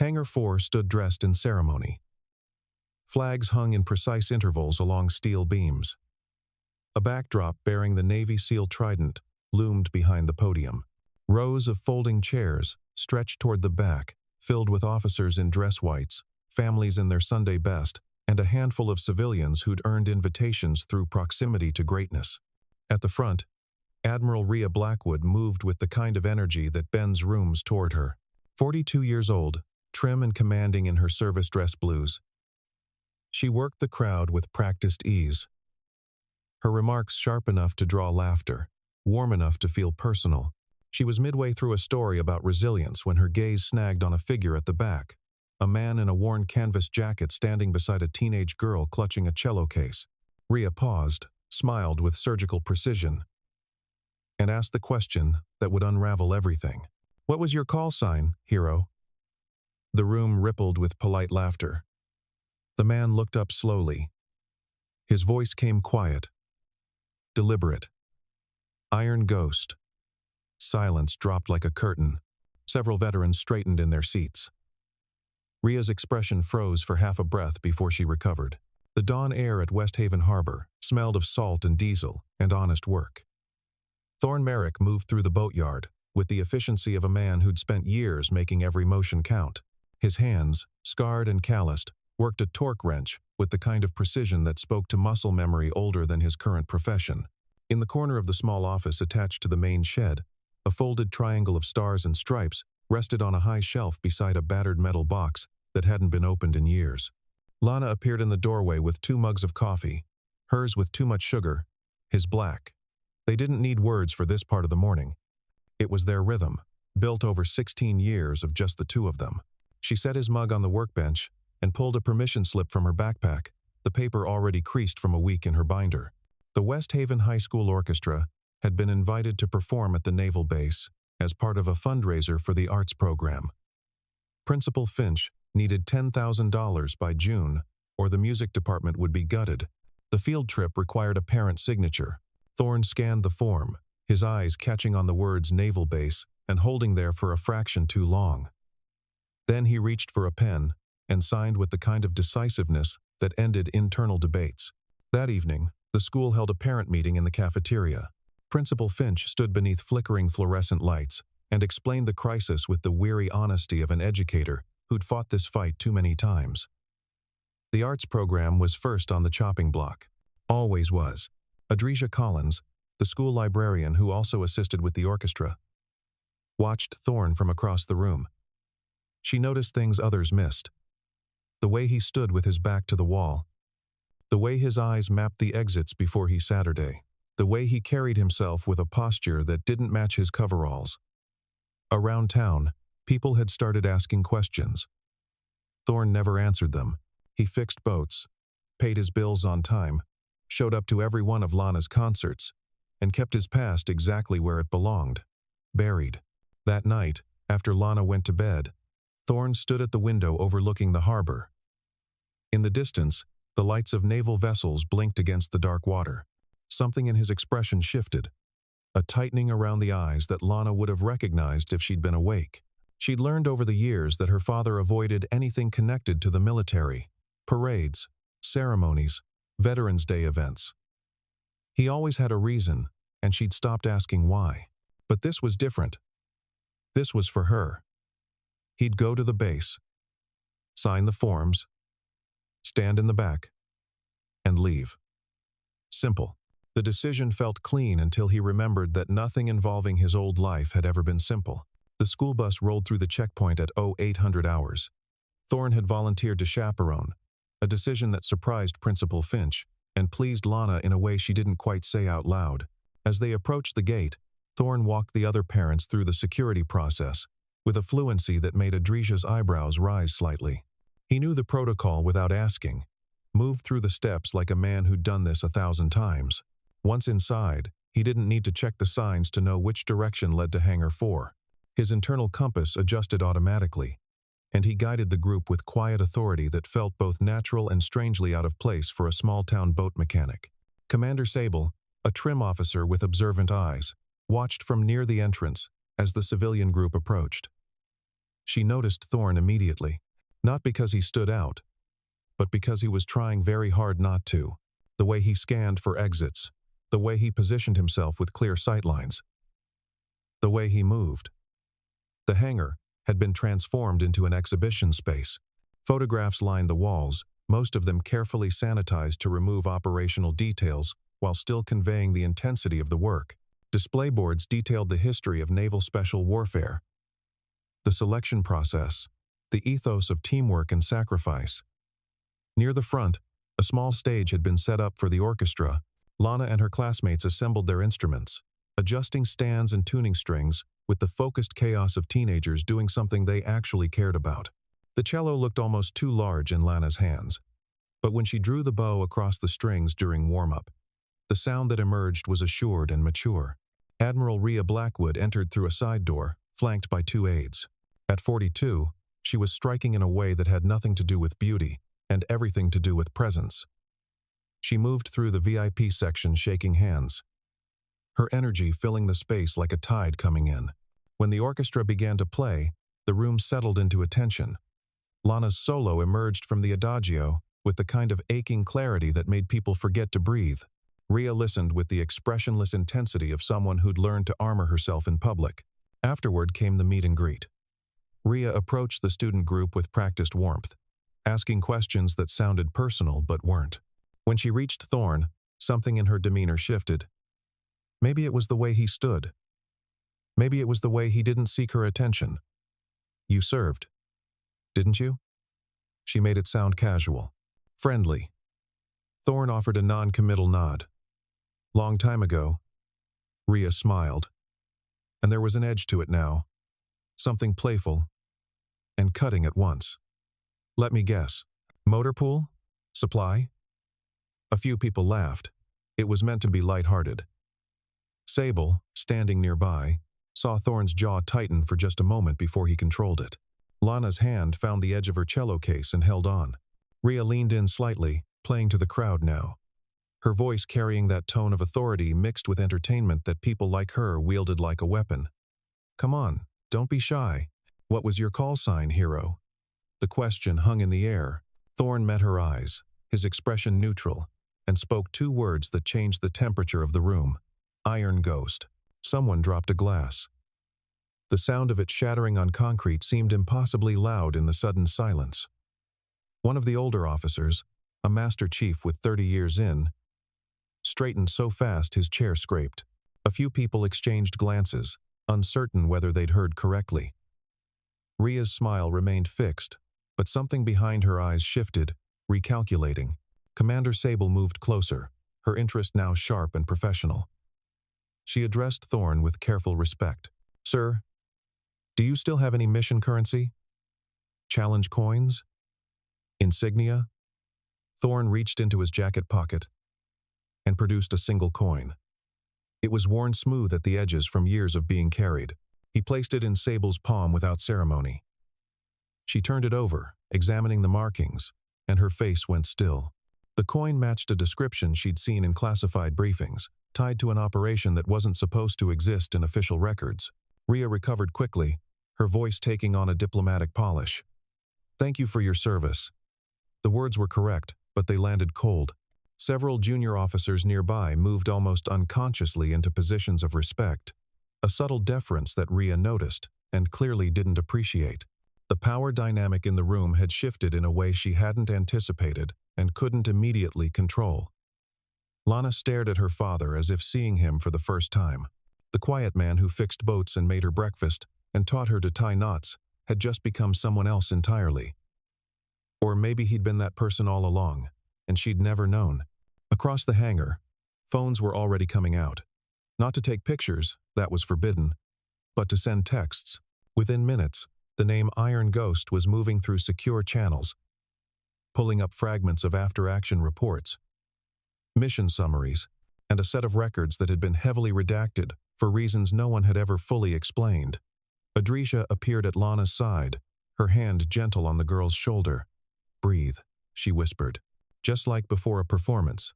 Hangar 4 stood dressed in ceremony. Flags hung in precise intervals along steel beams. A backdrop bearing the Navy SEAL trident loomed behind the podium. Rows of folding chairs stretched toward the back, filled with officers in dress whites, families in their Sunday best, and a handful of civilians who'd earned invitations through proximity to greatness. At the front, Admiral Rhea Blackwood moved with the kind of energy that bends rooms toward her. 42 years old, trim and commanding in her service dress blues, she worked the crowd with practiced ease. Her remarks sharp enough to draw laughter, warm enough to feel personal. She was midway through a story about resilience when her gaze snagged on a figure at the back, a man in a worn canvas jacket standing beside a teenage girl clutching a cello case. Rhea paused, smiled with surgical precision, and asked the question that would unravel everything. "What was your call sign, hero?" The room rippled with polite laughter. The man looked up slowly. His voice came quiet, deliberate. "Iron Ghost." Silence dropped like a curtain. Several veterans straightened in their seats. Rhea's expression froze for half a breath before she recovered. The dawn air at West Haven Harbor smelled of salt and diesel and honest work. Thorn Merrick moved through the boatyard with the efficiency of a man who'd spent years making every motion count. His hands, scarred and calloused, worked a torque wrench with the kind of precision that spoke to muscle memory older than his current profession. In the corner of the small office attached to the main shed, a folded triangle of stars and stripes rested on a high shelf beside a battered metal box that hadn't been opened in years. Lana appeared in the doorway with 2 mugs of coffee, hers with too much sugar, his black. They didn't need words for this part of the morning. It was their rhythm, built over 16 years of just the two of them. She set his mug on the workbench and pulled a permission slip from her backpack, the paper already creased from a week in her binder. The West Haven High School Orchestra had been invited to perform at the naval base as part of a fundraiser for the arts program. Principal Finch needed $10,000 by June, or the music department would be gutted. The field trip required a parent signature. Thorn scanned the form, his eyes catching on the words naval base and holding there for a fraction too long. Then he reached for a pen and signed with the kind of decisiveness that ended internal debates. That evening, the school held a parent meeting in the cafeteria. Principal Finch stood beneath flickering fluorescent lights and explained the crisis with the weary honesty of an educator who'd fought this fight too many times. The arts program was first on the chopping block. Always was. Adrisha Collins, the school librarian who also assisted with the orchestra, watched Thorn from across the room. She noticed things others missed. The way he stood with his back to the wall. The way his eyes mapped the exits before he Saturday. The way he carried himself with a posture that didn't match his coveralls. Around town, people had started asking questions. Thorn never answered them. He fixed boats, paid his bills on time, showed up to every one of Lana's concerts, and kept his past exactly where it belonged, buried. That night, after Lana went to bed, Thorn stood at the window overlooking the harbor. In the distance, the lights of naval vessels blinked against the dark water. Something in his expression shifted, a tightening around the eyes that Lana would have recognized if she'd been awake. She'd learned over the years that her father avoided anything connected to the military, parades, ceremonies, Veterans Day events. He always had a reason, and she'd stopped asking why. But this was different. This was for her. He'd go to the base, sign the forms, stand in the back, and leave. Simple. The decision felt clean until he remembered that nothing involving his old life had ever been simple. The school bus rolled through the checkpoint at 0800 hours. Thorn had volunteered to chaperone, a decision that surprised Principal Finch and pleased Lana in a way she didn't quite say out loud. As they approached the gate, Thorn walked the other parents through the security process with a fluency that made Adrisha's eyebrows rise slightly. He knew the protocol without asking, moved through the steps like a man who'd done this 1,000 times. Once inside, he didn't need to check the signs to know which direction led to Hangar 4. His internal compass adjusted automatically, and he guided the group with quiet authority that felt both natural and strangely out of place for a small-town boat mechanic. Commander Sable, a trim officer with observant eyes, watched from near the entrance as the civilian group approached. She noticed Thorn immediately, not because he stood out, but because he was trying very hard not to. The way he scanned for exits, the way he positioned himself with clear sightlines, the way he moved. The hangar had been transformed into an exhibition space. Photographs lined the walls, most of them carefully sanitized to remove operational details while still conveying the intensity of the work. Display boards detailed the history of naval special warfare, the selection process, the ethos of teamwork and sacrifice. Near the front, a small stage had been set up for the orchestra. Lana and her classmates assembled their instruments, adjusting stands and tuning strings with the focused chaos of teenagers doing something they actually cared about. The cello looked almost too large in Lana's hands, but when she drew the bow across the strings during warm-up, the sound that emerged was assured and mature. Admiral Rhea Blackwood entered through a side door, flanked by 2 aides. At 42, she was striking in a way that had nothing to do with beauty and everything to do with presence. She moved through the VIP section shaking hands, her energy filling the space like a tide coming in. When the orchestra began to play, the room settled into attention. Lana's solo emerged from the adagio with the kind of aching clarity that made people forget to breathe. Rhea listened with the expressionless intensity of someone who'd learned to armor herself in public. Afterward came the meet and greet. Rhea approached the student group with practiced warmth, asking questions that sounded personal but weren't. When she reached Thorn, something in her demeanor shifted. Maybe it was the way he stood. Maybe it was the way he didn't seek her attention. "You served, didn't you?" She made it sound casual, friendly. Thorn offered a non-committal nod. "Long time ago." Rhea smiled, and there was an edge to it now, something playful and cutting at once. "Let me guess. Motor pool? Supply?" A few people laughed. It was meant to be lighthearted. Sable, standing nearby, saw Thorn's jaw tighten for just a moment before he controlled it. Lana's hand found the edge of her cello case and held on. Rhea leaned in slightly, playing to the crowd now, her voice carrying that tone of authority mixed with entertainment that people like her wielded like a weapon. "Come on, don't be shy. What was your call sign, hero?" The question hung in the air. Thorn met her eyes, his expression neutral, and spoke 2 words that changed the temperature of the room. "Iron Ghost." Someone dropped a glass. The sound of it shattering on concrete seemed impossibly loud in the sudden silence. One of the older officers, a master chief with 30 years in, straightened so fast his chair scraped. A few people exchanged glances, uncertain whether they'd heard correctly. Rhea's smile remained fixed, but something behind her eyes shifted, recalculating. Commander Sable moved closer, her interest now sharp and professional. She addressed Thorn with careful respect. "Sir, do you still have any mission currency? Challenge coins? Insignia?" Thorn reached into his jacket pocket and produced a single coin. It was worn smooth at the edges from years of being carried. He placed it in Sable's palm without ceremony. She turned it over, examining the markings, and her face went still. The coin matched a description she'd seen in classified briefings, tied to an operation that wasn't supposed to exist in official records. Rhea recovered quickly, her voice taking on a diplomatic polish. "Thank you for your service." The words were correct, but they landed cold. Several junior officers nearby moved almost unconsciously into positions of respect, a subtle deference that Rhea noticed and clearly didn't appreciate. The power dynamic in the room had shifted in a way she hadn't anticipated and couldn't immediately control. Lana stared at her father as if seeing him for the first time. The quiet man who fixed boats and made her breakfast and taught her to tie knots had just become someone else entirely. Or maybe he'd been that person all along, and she'd never known. Across the hangar, phones were already coming out. Not to take pictures, that was forbidden, but to send texts. Within minutes, the name Iron Ghost was moving through secure channels, pulling up fragments of after-action reports, mission summaries, and a set of records that had been heavily redacted for reasons no one had ever fully explained. Adrisha appeared at Lana's side, her hand gentle on the girl's shoulder. "Breathe," she whispered, just like before a performance.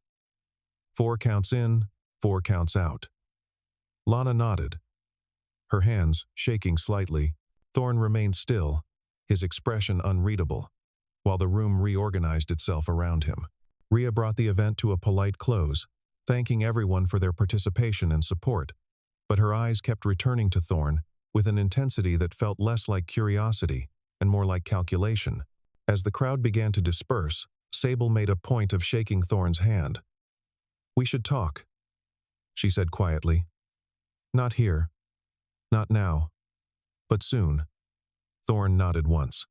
4 counts in, 4 counts out. Lana nodded, her hands shaking slightly. Thorn remained still, his expression unreadable, while the room reorganized itself around him. Rhea brought the event to a polite close, thanking everyone for their participation and support, but her eyes kept returning to Thorn with an intensity that felt less like curiosity and more like calculation. As the crowd began to disperse, Sable made a point of shaking Thorn's hand. "We should talk," she said quietly. "Not here. Not now. But soon." Thorn nodded once.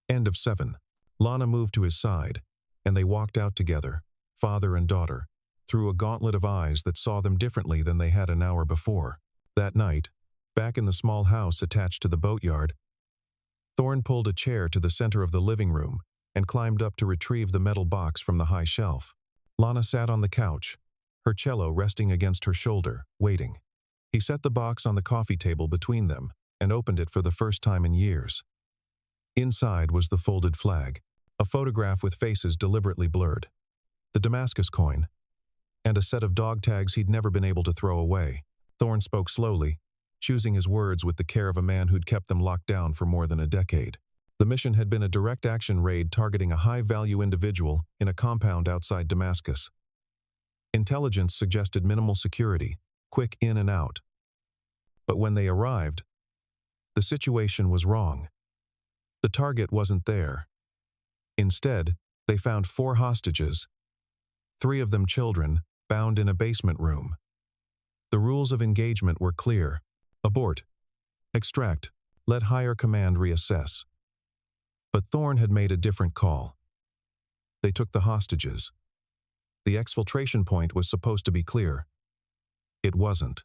End of 7. Lana moved to his side, and they walked out together, father and daughter, through a gauntlet of eyes that saw them differently than they had an hour before. That night, back in the small house attached to the boatyard, Thorn pulled a chair to the center of the living room and climbed up to retrieve the metal box from the high shelf. Lana sat on the couch, her cello resting against her shoulder, waiting. He set the box on the coffee table between them and opened it for the first time in years. Inside was the folded flag, a photograph with faces deliberately blurred, the Damascus coin, and a set of dog tags he'd never been able to throw away. Thorn spoke slowly, choosing his words with the care of a man who'd kept them locked down for more than a decade. The mission had been a direct action raid targeting a high-value individual in a compound outside Damascus. Intelligence suggested minimal security, quick in and out. But when they arrived, the situation was wrong. The target wasn't there. Instead, they found 4 hostages, 3 of them children, bound in a basement room. The rules of engagement were clear: abort, extract, let higher command reassess. But Thorn had made a different call. They took the hostages. The exfiltration point was supposed to be clear. It wasn't.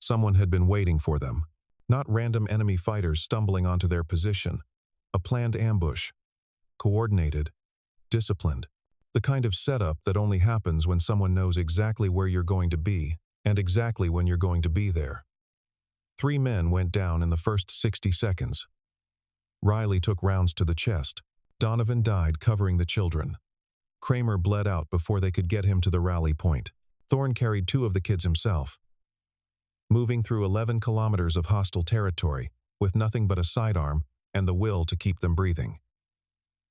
Someone had been waiting for them, not random enemy fighters stumbling onto their position. A planned ambush, coordinated, disciplined, the kind of setup that only happens when someone knows exactly where you're going to be and exactly when you're going to be there. 3 men went down in the first 60 seconds. Riley took rounds to the chest. Donovan died covering the children. Kramer bled out before they could get him to the rally point. Thorn carried 2 of the kids himself. Moving through 11 kilometers of hostile territory, with nothing but a sidearm and the will to keep them breathing.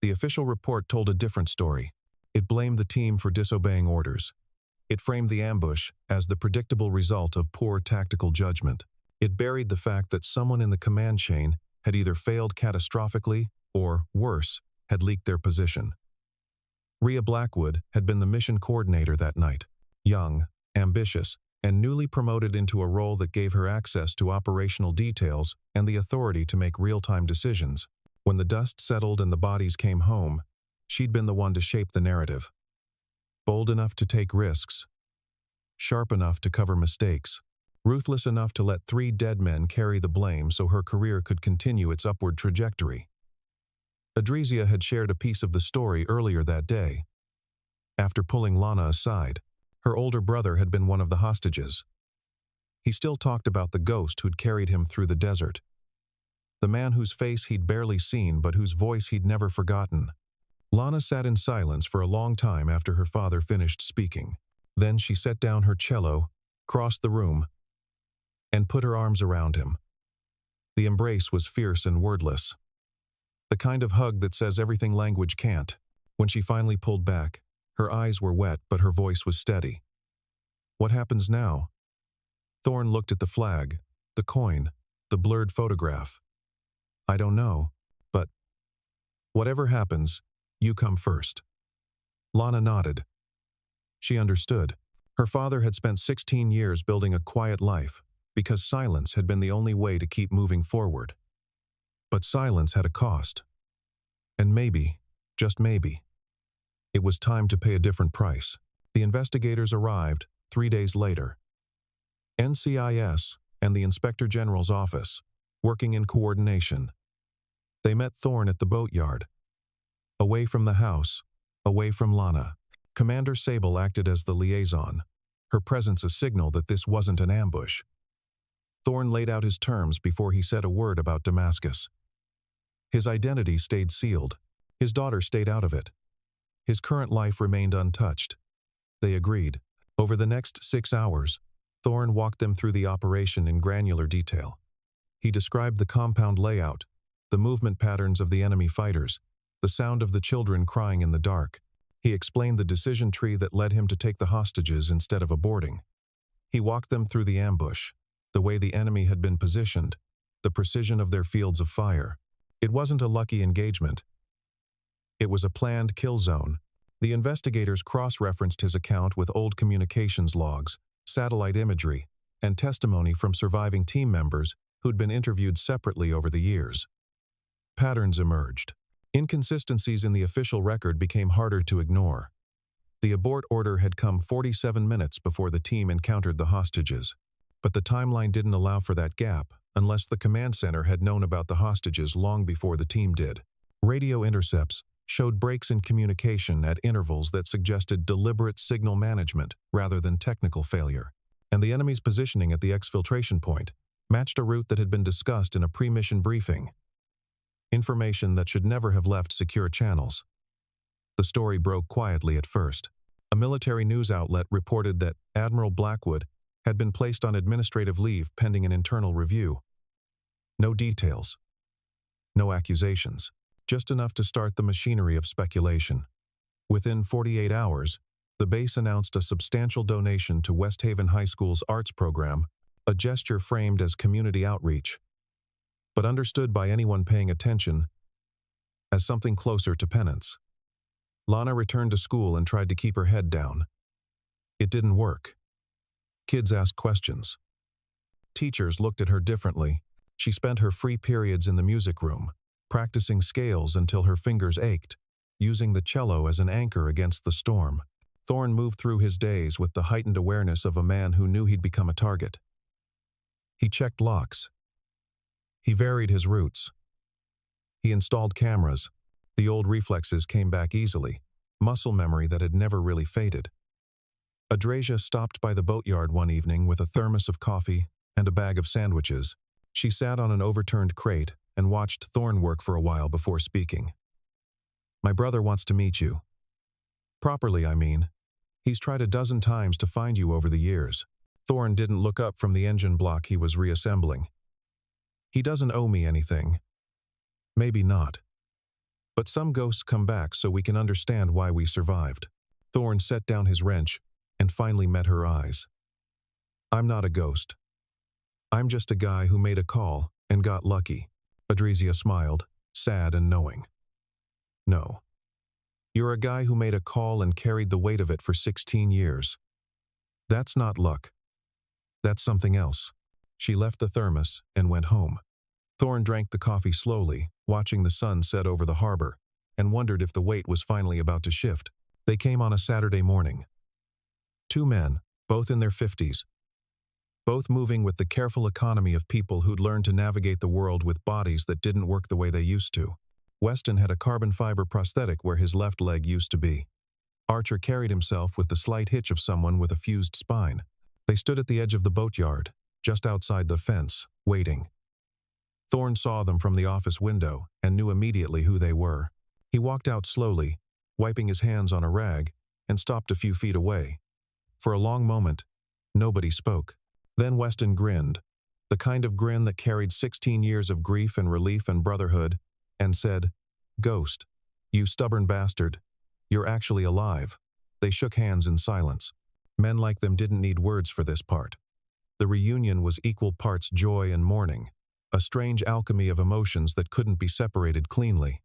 The official report told a different story. It blamed the team for disobeying orders. It framed the ambush as the predictable result of poor tactical judgment. It buried the fact that someone in the command chain had either failed catastrophically or, worse, had leaked their position. Rhea Blackwood had been the mission coordinator that night, young, ambitious, and newly promoted into a role that gave her access to operational details and the authority to make real-time decisions. When the dust settled and the bodies came home, she'd been the one to shape the narrative. Bold enough to take risks, sharp enough to cover mistakes, ruthless enough to let 3 dead men carry the blame so her career could continue its upward trajectory. Adrizia had shared a piece of the story earlier that day. After pulling Lana aside, her older brother had been one of the hostages. He still talked about the ghost who'd carried him through the desert. The man whose face he'd barely seen but whose voice he'd never forgotten. Lana sat in silence for a long time after her father finished speaking. Then she set down her cello, crossed the room, and put her arms around him. The embrace was fierce and wordless. The kind of hug that says everything language can't. When she finally pulled back, her eyes were wet but her voice was steady. "What happens now?" Thorn looked at the flag, the coin, the blurred photograph. "I don't know, but whatever happens, you come first." Lana nodded. She understood. Her father had spent 16 years building a quiet life because silence had been the only way to keep moving forward. But silence had a cost. And maybe, just maybe, it was time to pay a different price. The investigators arrived 3 days later. NCIS and the Inspector General's office, working in coordination. They met Thorn at the boatyard. Away from the house, away from Lana. Commander Sable acted as the liaison, her presence a signal that this wasn't an ambush. Thorn laid out his terms before he said a word about Damascus. His identity stayed sealed. His daughter stayed out of it. His current life remained untouched. They agreed. Over the next 6 hours, Thorn walked them through the operation in granular detail. He described the compound layout, the movement patterns of the enemy fighters, the sound of the children crying in the dark. He explained the decision tree that led him to take the hostages instead of aborting. He walked them through the ambush, the way the enemy had been positioned, the precision of their fields of fire. It wasn't a lucky engagement. It was a planned kill zone. The investigators cross-referenced his account with old communications logs, satellite imagery, and testimony from surviving team members who'd been interviewed separately over the years. Patterns emerged. Inconsistencies in the official record became harder to ignore. The abort order had come 47 minutes before the team encountered the hostages, but the timeline didn't allow for that gap unless the command center had known about the hostages long before the team did. Radio intercepts showed breaks in communication at intervals that suggested deliberate signal management rather than technical failure, and the enemy's positioning at the exfiltration point matched a route that had been discussed in a pre-mission briefing. Information that should never have left secure channels. The story broke quietly at first. A military news outlet reported that Admiral Blackwood had been placed on administrative leave pending an internal review. No details. No accusations. Just enough to start the machinery of speculation. Within 48 hours, the base announced a substantial donation to West Haven High School's arts program, a gesture framed as community outreach, but understood by anyone paying attention as something closer to penance. Lana returned to school and tried to keep her head down. It didn't work. Kids asked questions. Teachers looked at her differently. She spent her free periods in the music room, practicing scales until her fingers ached, using the cello as an anchor against the storm. Thorn moved through his days with the heightened awareness of a man who knew he'd become a target. He checked locks. He varied his routes. He installed cameras. The old reflexes came back easily, muscle memory that had never really faded. Adrasia stopped by the boatyard one evening with a thermos of coffee and a bag of sandwiches. She sat on an overturned crate and watched Thorn work for a while before speaking. "My brother wants to meet you. Properly, I mean. He's tried a dozen times to find you over the years." Thorn didn't look up from the engine block he was reassembling. "He doesn't owe me anything. Maybe not. But some ghosts come back so we can understand why we survived." Thorn set down his wrench and finally met her eyes. "I'm not a ghost. I'm just a guy who made a call and got lucky." Adresia smiled, sad and knowing. "No. You're a guy who made a call and carried the weight of it for 16 years. That's not luck. That's something else." She left the thermos and went home. Thorn drank the coffee slowly, watching the sun set over the harbor, and wondered if the weight was finally about to shift. They came on a Saturday morning. Two men, both in their 50s. Both moving with the careful economy of people who'd learned to navigate the world with bodies that didn't work the way they used to. Weston had a carbon fiber prosthetic where his left leg used to be. Archer carried himself with the slight hitch of someone with a fused spine. They stood at the edge of the boatyard, just outside the fence, waiting. Thorn saw them from the office window and knew immediately who they were. He walked out slowly, wiping his hands on a rag, and stopped a few feet away. For a long moment, nobody spoke. Then Weston grinned, the kind of grin that carried 16 years of grief and relief and brotherhood, and said, "Ghost, you stubborn bastard, you're actually alive." They shook hands in silence. Men like them didn't need words for this part. The reunion was equal parts joy and mourning, a strange alchemy of emotions that couldn't be separated cleanly.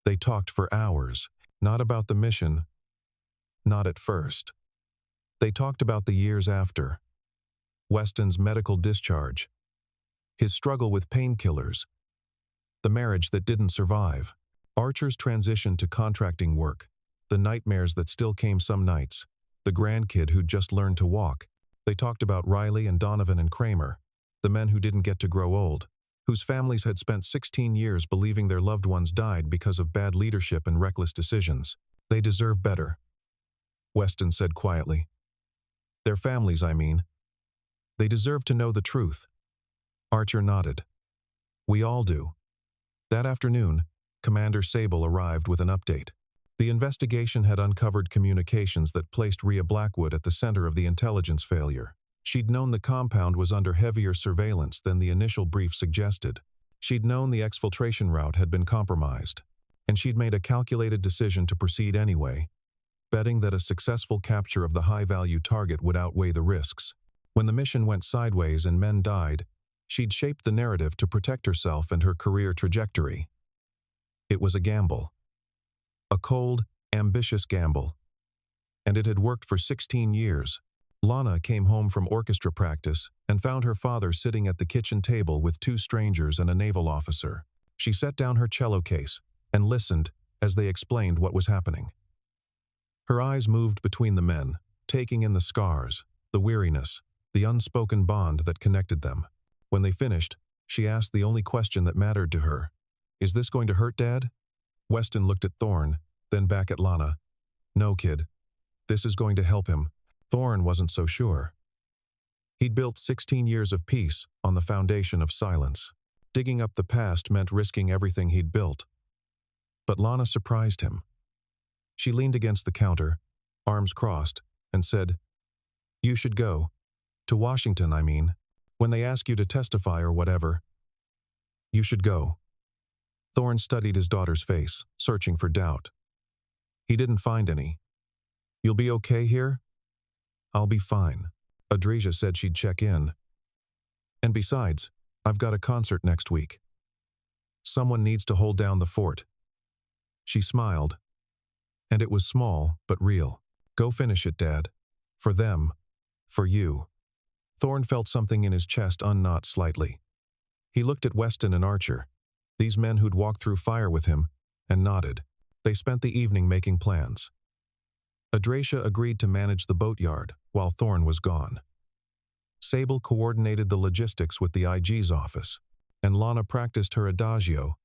They talked for hours, not about the mission, not at first. They talked about the years after. Weston's medical discharge, his struggle with painkillers, the marriage that didn't survive, Archer's transition to contracting work, the nightmares that still came some nights, the grandkid who'd just learned to walk. They talked about Riley and Donovan and Kramer, the men who didn't get to grow old, whose families had spent 16 years believing their loved ones died because of bad leadership and reckless decisions. "They deserve better," Weston said quietly. "Their families, I mean. They deserve to know the truth." Archer nodded. "We all do." That afternoon, Commander Sable arrived with an update. The investigation had uncovered communications that placed Rhea Blackwood at the center of the intelligence failure. She'd known the compound was under heavier surveillance than the initial brief suggested. She'd known the exfiltration route had been compromised, and she'd made a calculated decision to proceed anyway, betting that a successful capture of the high-value target would outweigh the risks. When the mission went sideways and men died, she'd shaped the narrative to protect herself and her career trajectory. It was a gamble. A cold, ambitious gamble. And it had worked for 16 years. Lana came home from orchestra practice and found her father sitting at the kitchen table with two strangers and a naval officer. She set down her cello case and listened as they explained what was happening. Her eyes moved between the men, taking in the scars, the weariness, the unspoken bond that connected them. When they finished, she asked the only question that mattered to her. "Is this going to hurt, Dad?" Weston looked at Thorn, then back at Lana. "No, kid. This is going to help him." Thorn wasn't so sure. He'd built 16 years of peace on the foundation of silence. Digging up the past meant risking everything he'd built. But Lana surprised him. She leaned against the counter, arms crossed, and said, "You should go. To Washington, I mean. When they ask you to testify or whatever. You should go." Thorn studied his daughter's face, searching for doubt. He didn't find any. "You'll be okay here?" "I'll be fine." Adreja said she'd check in. "And besides, I've got a concert next week. Someone needs to hold down the fort." She smiled. And it was small, but real. "Go finish it, Dad. For them. For you." Thorn felt something in his chest unknot slightly. He looked at Weston and Archer, these men who'd walked through fire with him, and nodded. They spent the evening making plans. Adreja agreed to manage the boatyard while Thorn was gone. Sable coordinated the logistics with the IG's office, and Lana practiced her adagio,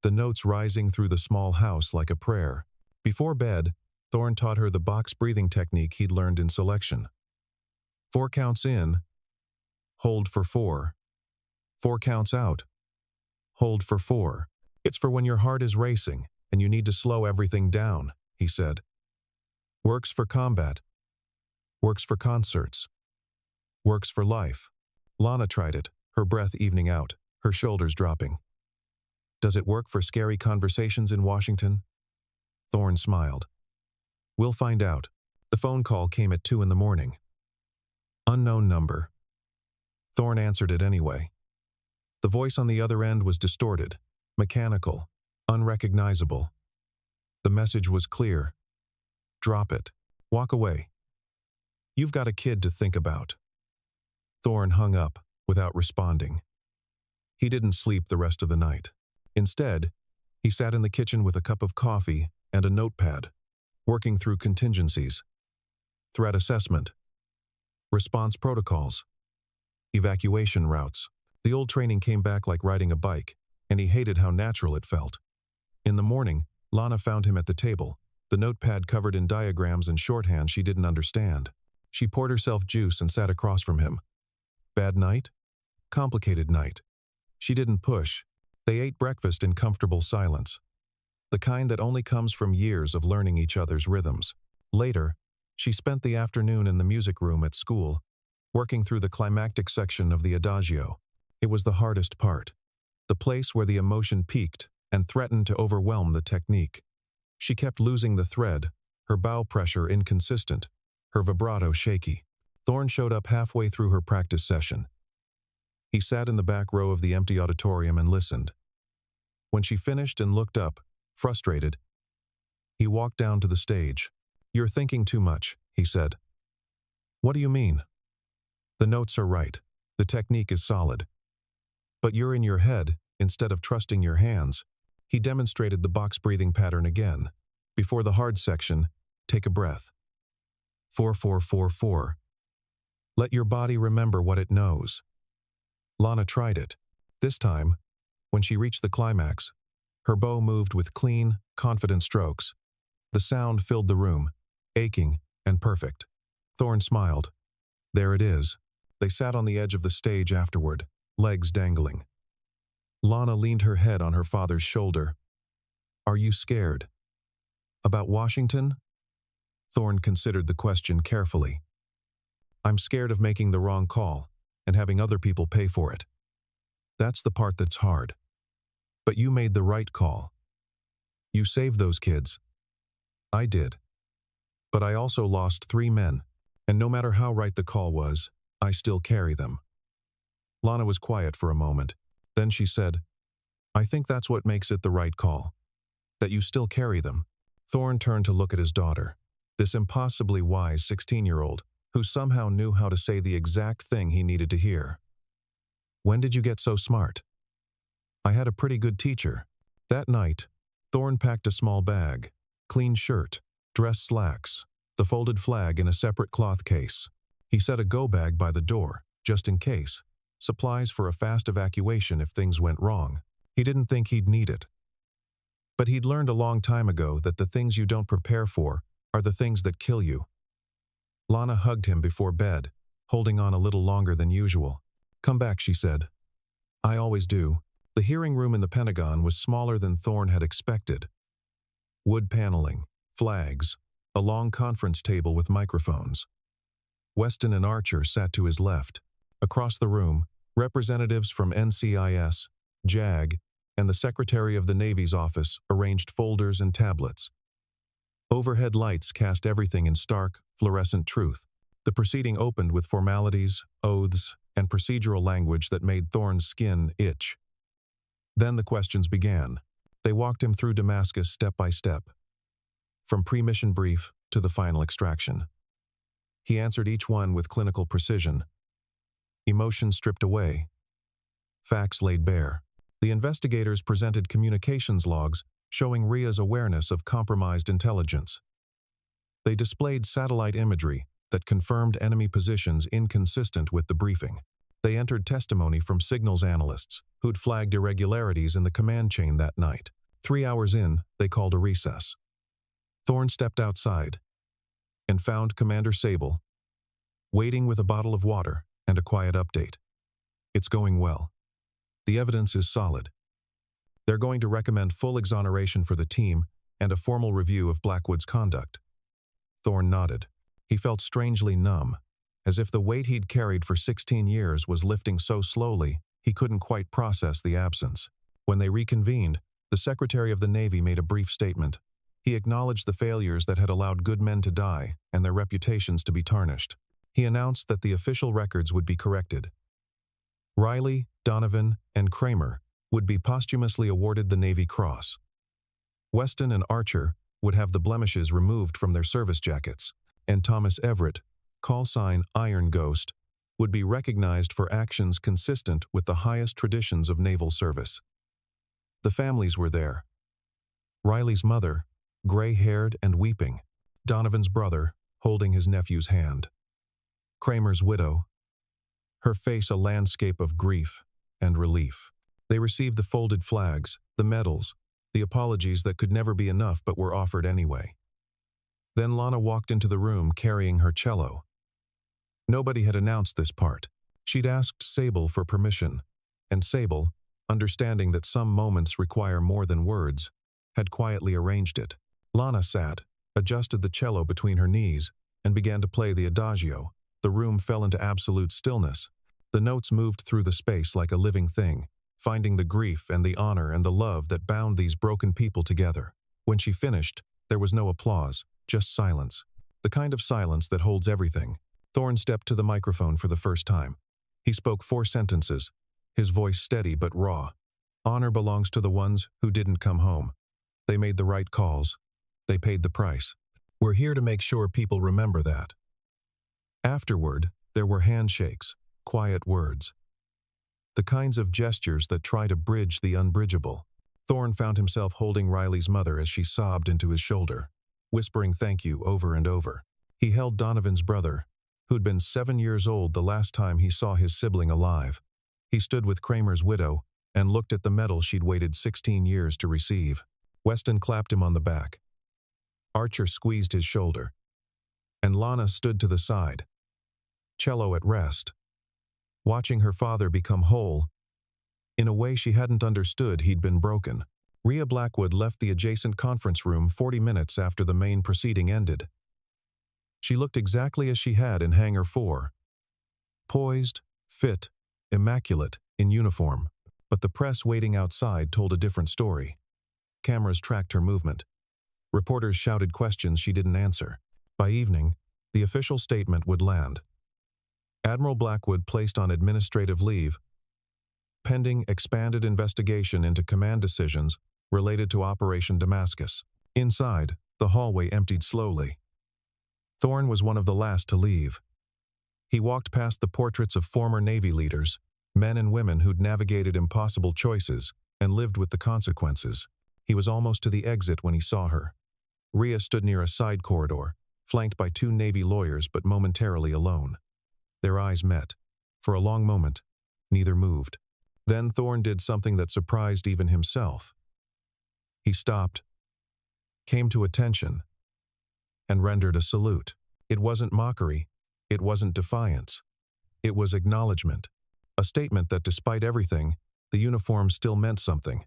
the notes rising through the small house like a prayer. Before bed, Thorn taught her the box breathing technique he'd learned in selection. 4 counts in, hold for 4. 4 counts out, hold for 4. It's for when your heart is racing and you need to slow everything down, he said. Works for combat. Works for concerts. Works for life. Lana tried it, her breath evening out, her shoulders dropping. Does it work for scary conversations in Washington? Thorn smiled. We'll find out. The phone call came at 2 a.m. Unknown number. Thorn answered it anyway. The voice on the other end was distorted, mechanical, unrecognizable. The message was clear. Drop it. Walk away. You've got a kid to think about. Thorn hung up without responding. He didn't sleep the rest of the night. Instead, he sat in the kitchen with a cup of coffee and a notepad, working through contingencies, threat assessment, response protocols, evacuation routes. The old training came back like riding a bike, and he hated how natural it felt. In the morning, Lana found him at the table, the notepad covered in diagrams and shorthand she didn't understand. She poured herself juice and sat across from him. Bad night? Complicated night. She didn't push. They ate breakfast in comfortable silence, the kind that only comes from years of learning each other's rhythms. Later, she spent the afternoon in the music room at school, working through the climactic section of the adagio. It was the hardest part, the place where the emotion peaked and threatened to overwhelm the technique. She kept losing the thread, her bow pressure inconsistent, her vibrato shaky. Thorn showed up halfway through her practice session. He sat in the back row of the empty auditorium and listened. When she finished and looked up, frustrated, he walked down to the stage. You're thinking too much, he said. What do you mean? The notes are right. The technique is solid. But you're in your head instead of trusting your hands. He demonstrated the box breathing pattern again. Before the hard section, take a breath. 4-4-4-4. Let your body remember what it knows. Lana tried it. This time, when she reached the climax, her bow moved with clean, confident strokes. The sound filled the room, aching and perfect. Thorn smiled. There it is. They sat on the edge of the stage afterward, legs dangling. Lana leaned her head on her father's shoulder. Are you scared? About Washington? Thorn considered the question carefully. I'm scared of making the wrong call and having other people pay for it. That's the part that's hard. But you made the right call. You saved those kids. I did. But I also lost 3 men, and no matter how right the call was, I still carry them. Lana was quiet for a moment. Then she said, I think that's what makes it the right call. That you still carry them. Thorn turned to look at his daughter, this impossibly wise 16-year-old, who somehow knew how to say the exact thing he needed to hear. When did you get so smart? I had a pretty good teacher. That night, Thorn packed a small bag, clean shirt, dress slacks, the folded flag in a separate cloth case. He set a go bag by the door, just in case, supplies for a fast evacuation if things went wrong. He didn't think he'd need it. But he'd learned a long time ago that the things you don't prepare for are the things that kill you. Lana hugged him before bed, holding on a little longer than usual. Come back, she said. I always do. The hearing room in the Pentagon was smaller than Thorn had expected. Wood paneling, flags, a long conference table with microphones. Weston and Archer sat to his left. Across the room, representatives from NCIS, JAG, and the Secretary of the Navy's office arranged folders and tablets. Overhead lights cast everything in stark, fluorescent truth. The proceeding opened with formalities, oaths, and procedural language that made Thorn's skin itch. Then the questions began. They walked him through Damascus step by step, from pre-mission brief to the final extraction. He answered each one with clinical precision. Emotion stripped away. Facts laid bare. The investigators presented communications logs showing Ria's awareness of compromised intelligence. They displayed satellite imagery that confirmed enemy positions inconsistent with the briefing. They entered testimony from signals analysts who'd flagged irregularities in the command chain that night. 3 hours in, they called a recess. Thorn stepped outside and found Commander Sable waiting with a bottle of water and a quiet update. It's going well. The evidence is solid. They're going to recommend full exoneration for the team and a formal review of Blackwood's conduct. Thorn nodded. He felt strangely numb, as if the weight he'd carried for 16 years was lifting so slowly he couldn't quite process the absence. When they reconvened, the Secretary of the Navy made a brief statement. He acknowledged the failures that had allowed good men to die and their reputations to be tarnished. He announced that the official records would be corrected. Riley, Donovan, and Kramer would be posthumously awarded the Navy Cross. Weston and Archer would have the blemishes removed from their service jackets, and Thomas Everett, call sign Iron Ghost, would be recognized for actions consistent with the highest traditions of naval service. The families were there. Riley's mother, gray-haired and weeping. Donovan's brother, holding his nephew's hand. Kramer's widow, her face a landscape of grief and relief. They received the folded flags, the medals, the apologies that could never be enough but were offered anyway. Then Lana walked into the room carrying her cello. Nobody had announced this part. She'd asked Sable for permission, and Sable, understanding that some moments require more than words, had quietly arranged it. Lana sat, adjusted the cello between her knees, and began to play the adagio. The room fell into absolute stillness. The notes moved through the space like a living thing, finding the grief and the honor and the love that bound these broken people together. When she finished, there was no applause, just silence. The kind of silence that holds everything. Thorn stepped to the microphone for the first time. He spoke 4 sentences, his voice steady but raw. Honor belongs to the ones who didn't come home. They made the right calls. They paid the price. We're here to make sure people remember that. Afterward, there were handshakes, quiet words. The kinds of gestures that try to bridge the unbridgeable. Thorn found himself holding Riley's mother as she sobbed into his shoulder, whispering thank you over and over. He held Donovan's brother, who'd been 7 years old the last time he saw his sibling alive. He stood with Kramer's widow and looked at the medal she'd waited 16 years to receive. Weston clapped him on the back. Archer squeezed his shoulder. And Lana stood to the side, cello at rest, watching her father become whole. In a way she hadn't understood, he'd been broken. Ria Blackwood left the adjacent conference room 40 minutes after the main proceeding ended. She looked exactly as she had in Hangar 4, Poised, fit, immaculate, in uniform. But the press waiting outside told a different story. Cameras tracked her movement. Reporters shouted questions she didn't answer. By evening, the official statement would land. Admiral Blackwood placed on administrative leave, pending expanded investigation into command decisions related to Operation Damascus. Inside, the hallway emptied slowly. Thorn was one of the last to leave. He walked past the portraits of former Navy leaders, men and women who'd navigated impossible choices and lived with the consequences. He was almost to the exit when he saw her. Rhea stood near a side corridor, flanked by 2 Navy lawyers but momentarily alone. Their eyes met. For a long moment, neither moved. Then Thorn did something that surprised even himself. He stopped, came to attention, and rendered a salute. It wasn't mockery. It wasn't defiance. It was acknowledgement. A statement that despite everything, the uniform still meant something,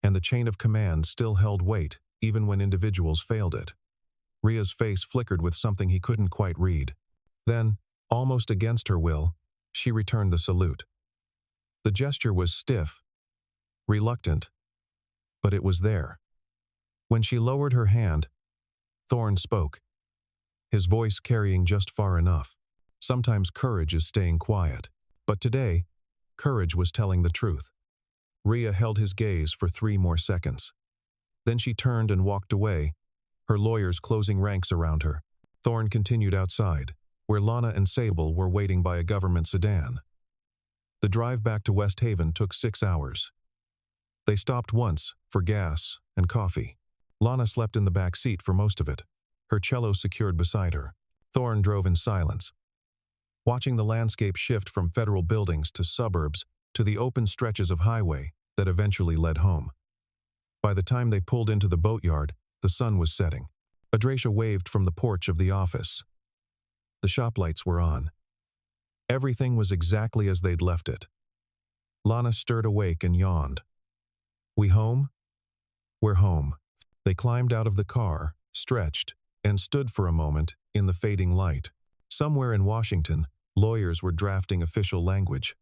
and the chain of command still held weight, even when individuals failed it. Rhea's face flickered with something he couldn't quite read. Then, almost against her will, she returned the salute. The gesture was stiff, reluctant, but it was there. When she lowered her hand, Thorn spoke, his voice carrying just far enough. Sometimes courage is staying quiet, but today, courage was telling the truth. Rhea held his gaze for 3 more seconds. Then she turned and walked away, her lawyers closing ranks around her. Thorn continued outside, where Lana and Sable were waiting by a government sedan. The drive back to West Haven took 6 hours. They stopped once for gas and coffee. Lana slept in the back seat for most of it, her cello secured beside her. Thorn drove in silence, watching the landscape shift from federal buildings to suburbs to the open stretches of highway that eventually led home. By the time they pulled into the boatyard, the sun was setting. Adracia waved from the porch of the office. The shop lights were on. Everything was exactly as they'd left it. Lana stirred awake and yawned. "We home?" "We're home." They climbed out of the car, stretched, and stood for a moment in the fading light. Somewhere in Washington, lawyers were drafting official language.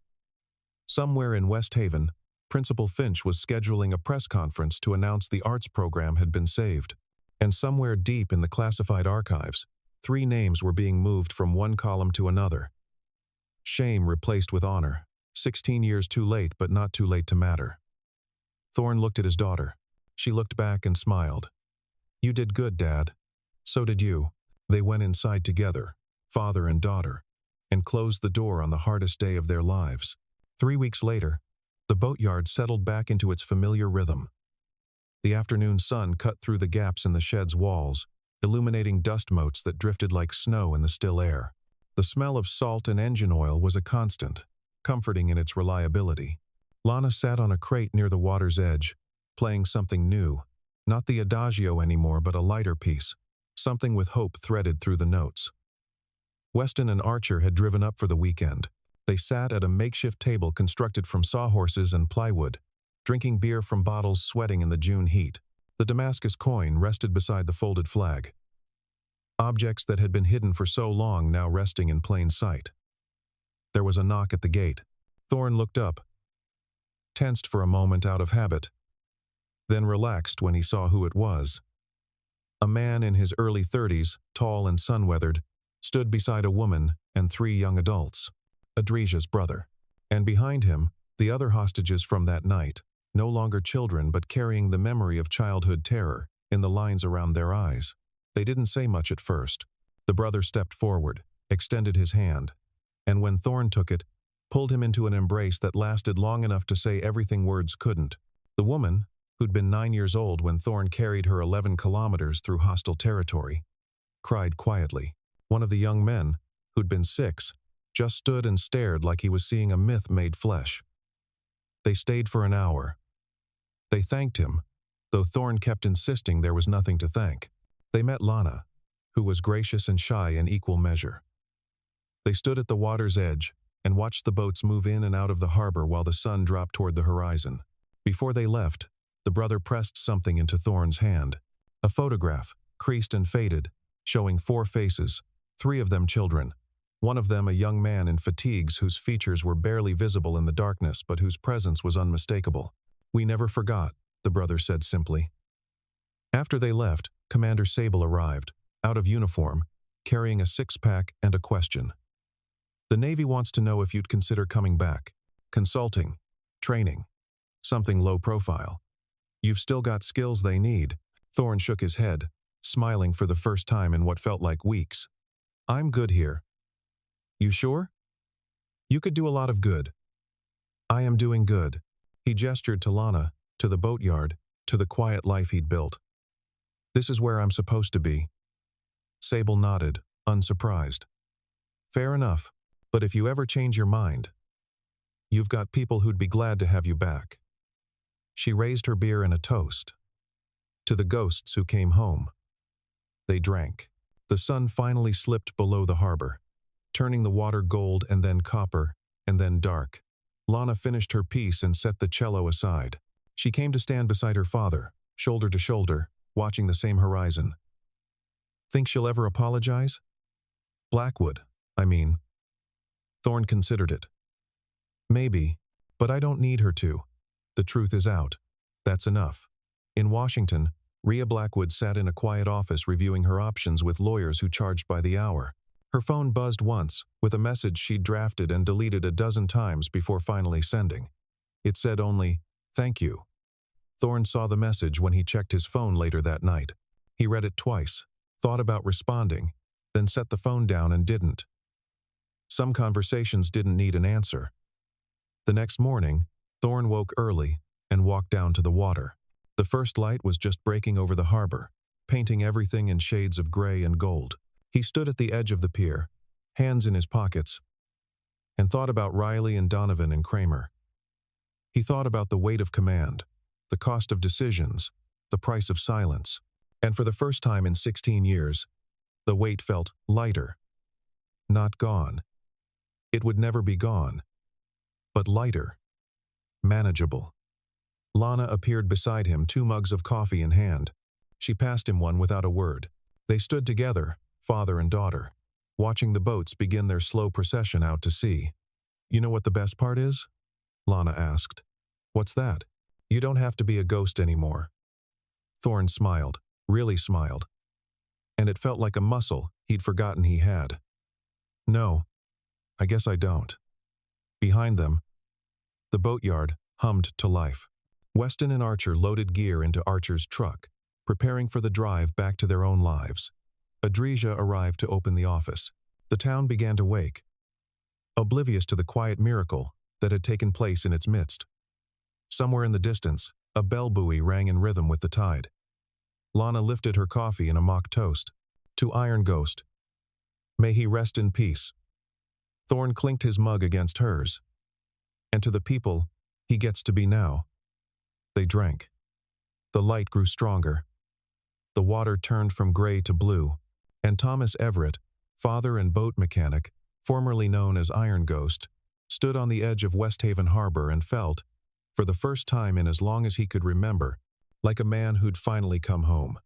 Somewhere in West Haven, Principal Finch was scheduling a press conference to announce the arts program had been saved. And somewhere deep in the classified archives, 3 names were being moved from one column to another. Shame replaced with honor. 16 years too late, but not too late to matter. Thorn looked at his daughter. She looked back and smiled. "You did good, Dad. So did you." They went inside together, father and daughter, and closed the door on the hardest day of their lives. 3 weeks later, the boatyard settled back into its familiar rhythm. The afternoon sun cut through the gaps in the shed's walls, illuminating dust motes that drifted like snow in the still air. The smell of salt and engine oil was a constant, comforting in its reliability. Lana sat on a crate near the water's edge, playing something new, not the adagio anymore but a lighter piece, something with hope threaded through the notes. Weston and Archer had driven up for the weekend. They sat at a makeshift table constructed from sawhorses and plywood, drinking beer from bottles, sweating in the June heat. The Damascus coin rested beside the folded flag. Objects that had been hidden for so long now resting in plain sight. There was a knock at the gate. Thorn looked up, tensed for a moment out of habit, then relaxed when he saw who it was. A man in his early 30s, tall and sun-weathered, stood beside a woman and 3 young adults, Adricia's brother. And behind him, the other hostages from that night, no longer children but carrying the memory of childhood terror in the lines around their eyes. They didn't say much at first. The brother stepped forward, extended his hand, and when Thorn took it, pulled him into an embrace that lasted long enough to say everything words couldn't. The woman, who'd been 9 years old when Thorn carried her 11 kilometers through hostile territory, cried quietly. One of the young men, who'd been 6, just stood and stared like he was seeing a myth made flesh. They stayed for an hour. They thanked him, though Thorn kept insisting there was nothing to thank. They met Lana, who was gracious and shy in equal measure. They stood at the water's edge and watched the boats move in and out of the harbor while the sun dropped toward the horizon. Before they left, the brother pressed something into Thorn's hand. A photograph, creased and faded, showing 4 faces, 3 of them children, One of them a young man in fatigues whose features were barely visible in the darkness but whose presence was unmistakable. "We never forgot," the brother said simply. After they left, Commander Sable arrived, out of uniform, carrying a six-pack and a question. "The Navy wants to know if you'd consider coming back. Consulting. Training. Something low profile. You've still got skills they need." Thorn shook his head, smiling for the first time in what felt like weeks. "I'm good here." "You sure? You could do a lot of good." "I am doing good." He gestured to Lana, to the boatyard, to the quiet life he'd built. "This is where I'm supposed to be." Sable nodded, unsurprised. "Fair enough, but if you ever change your mind, you've got people who'd be glad to have you back." She raised her beer in a toast. To the ghosts who came home. They drank. The sun finally slipped below the harbor, turning the water gold and then copper, and then dark. Lana finished her piece and set the cello aside. She came to stand beside her father, shoulder to shoulder, watching the same horizon. "Think she'll ever apologize?" "Blackwood, I mean." Thorn considered it. "Maybe, but I don't need her to. The truth is out. That's enough." In Washington, Rhea Blackwood sat in a quiet office reviewing her options with lawyers who charged by the hour. Her phone buzzed once, with a message she'd drafted and deleted a dozen times before finally sending. It said only, "Thank you." Thorn saw the message when he checked his phone later that night. He read it twice, thought about responding, then set the phone down and didn't. Some conversations didn't need an answer. The next morning, Thorn woke early and walked down to the water. The first light was just breaking over the harbor, painting everything in shades of gray and gold. He stood at the edge of the pier, hands in his pockets, and thought about Riley and Donovan and Kramer. He thought about the weight of command, the cost of decisions, the price of silence. And for the first time in 16 years, the weight felt lighter. Not gone. It would never be gone. But lighter. Manageable. Lana appeared beside him, 2 mugs of coffee in hand. She passed him one without a word. They stood together, father and daughter, watching the boats begin their slow procession out to sea. "You know what the best part is?" Lana asked. "What's that?" "You don't have to be a ghost anymore." Thorn smiled, really smiled. And it felt like a muscle he'd forgotten he had. "No, I guess I don't." Behind them, the boatyard hummed to life. Weston and Archer loaded gear into Archer's truck, preparing for the drive back to their own lives. Adreja arrived to open the office. The town began to wake, oblivious to the quiet miracle that had taken place in its midst. Somewhere in the distance, a bell buoy rang in rhythm with the tide. Lana lifted her coffee in a mock toast. "To Iron Ghost. May he rest in peace." Thorn clinked his mug against hers. "And to the people he gets to be now." They drank. The light grew stronger. The water turned from gray to blue, and Thomas Everett, father and boat mechanic, formerly known as Iron Ghost, stood on the edge of West Haven Harbor and felt, for the first time in as long as he could remember, like a man who'd finally come home.